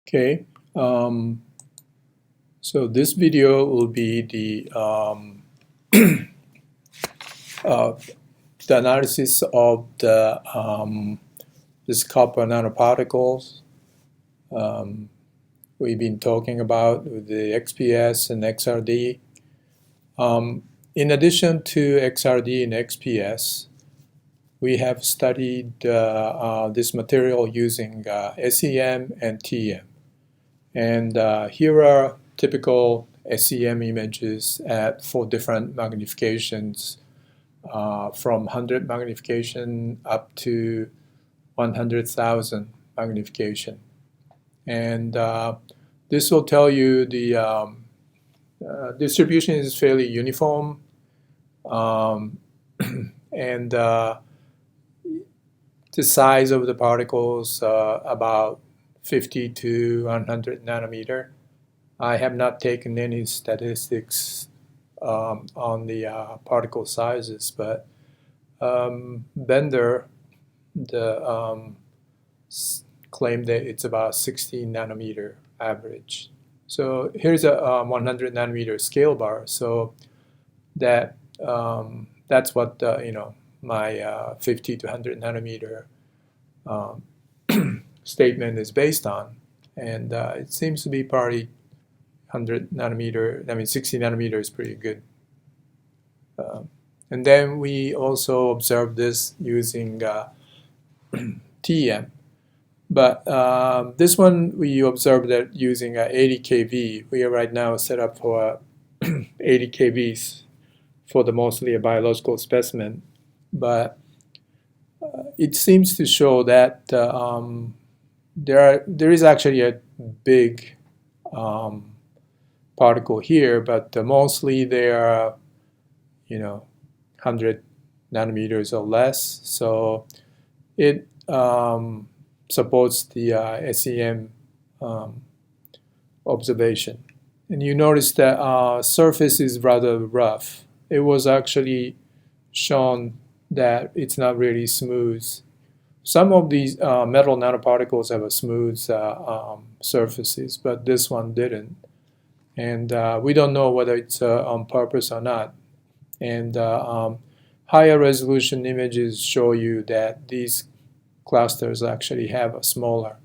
Okay, so this video will be uh, the analysis of this copper nanoparticles we've been talking about with the XPS and XRD. In addition to XRD and XPS, we have studied this material using SEM and TEM. And here are typical SEM images for different magnifications from 100 magnification up to 100,000 magnification. And this will tell you the distribution is fairly uniform. And the size of the particles about 50 to 100 nanometer. I have not taken any statistics on the particle sizes, but Bender claimed that it's about 60 nanometer average. So here's a 100 nanometer scale bar. So that that's what my 50 to 100 nanometer statement is based on, and it seems to be probably 100 nanometer. I mean, 60 nanometer is pretty good. And then we also observed this using TEM. But this one we observed that using 80 kV. We are right now set up for 80 kVs for the mostly a biological specimen. But it seems to show that there is actually a big particle here, but mostly they are 100 nanometers or less. So it supports the SEM observation. And you notice that surface is rather rough. It was actually shown that it's not really smooth. Some of these metal nanoparticles have a smooth surfaces, but this one didn't. And we don't know whether it's on purpose or not. And higher resolution images show you that these clusters actually have a smaller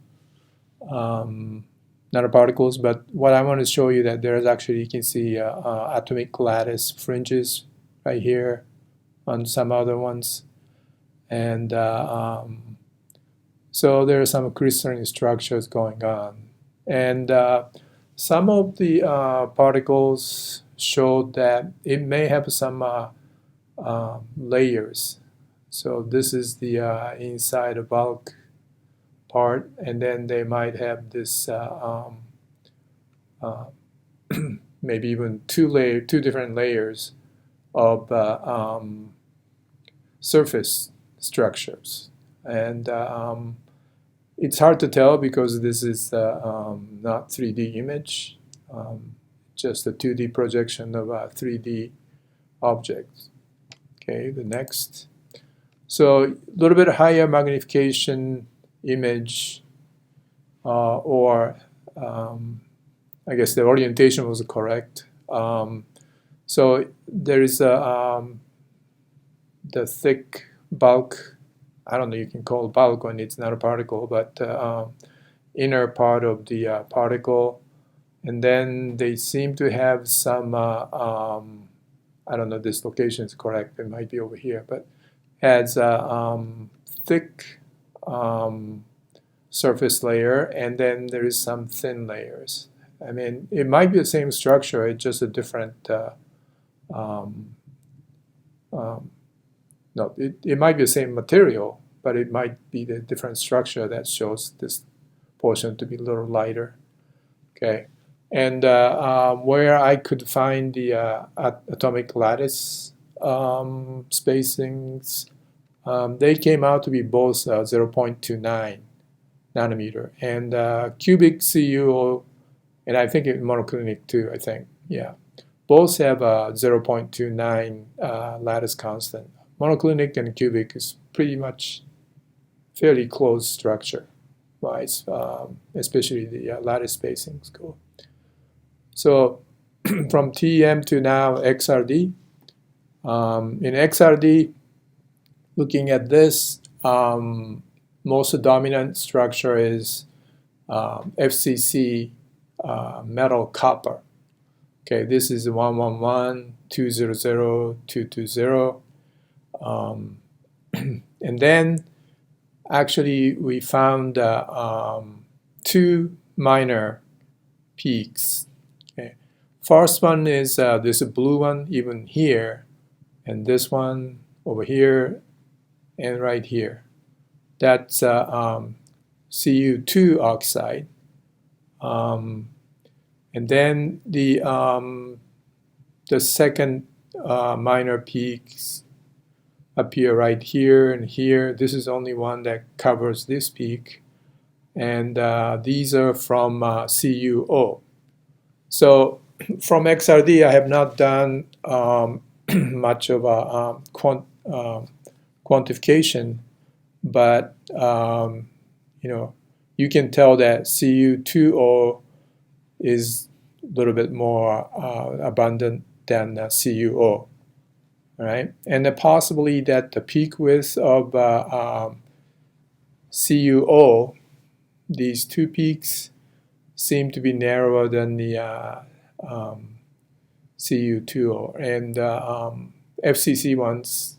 nanoparticles. But what I want to show you that there's actually, you can see atomic lattice fringes right here on some other ones. And so there are some crystalline structures going on. And some of the particles showed that it may have some layers. So this is the inside the bulk part, and then they might have this maybe even two different layers of surface structures. And it's hard to tell because this is not 3D image, just a 2D projection of a 3D object. Okay, the next. So a little bit higher magnification image, or I guess the orientation was correct. So there is the thick bulk. I don't know, you can call it bulk when it's not a particle, but inner part of the particle. And then they seem to have some, I don't know if this location is correct, it might be over here, but has a thick surface layer, and then there is some thin layers. I mean, it might be the same structure, it's just a different no, it might be the same material, but it might be the different structure that shows this portion to be a little lighter. Okay, and where I could find the atomic lattice spacings, they came out to be both 0.29 nanometer, and cubic CU, and I think in monoclinic too, I think, yeah. Both have a 0.29 lattice constant. Monoclinic and cubic is pretty much fairly close structure. wise, especially the lattice spacing score. So from TEM to now XRD. In XRD, looking at this, most dominant structure is FCC metal copper. Okay, this is 111, 200, 220. And then actually we found two minor peaks. Okay. First one is this blue one even here, and this one over here and right here. That's Cu2 oxide. And then the second minor peaks appear right here and here. This is only one that covers this peak. And these are from CuO. So from XRD, I have not done much of a quantification, but you can tell that Cu2O is a little bit more abundant than CuO, right? And possibly that the peak width of CuO, these two peaks, seem to be narrower than the Cu2O, and FCC ones,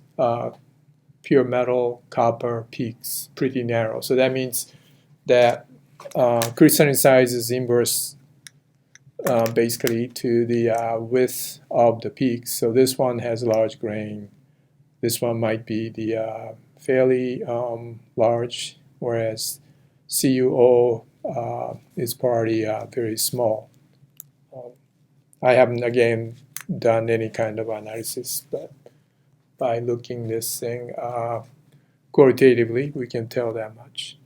pure metal copper peaks, pretty narrow. So that means that crystalline size is inverse basically to the width of the peaks. So this one has large grain. This one might be the fairly large, whereas CuO is probably very small. I haven't, again, done any kind of analysis, but by looking this thing qualitatively, we can tell that much.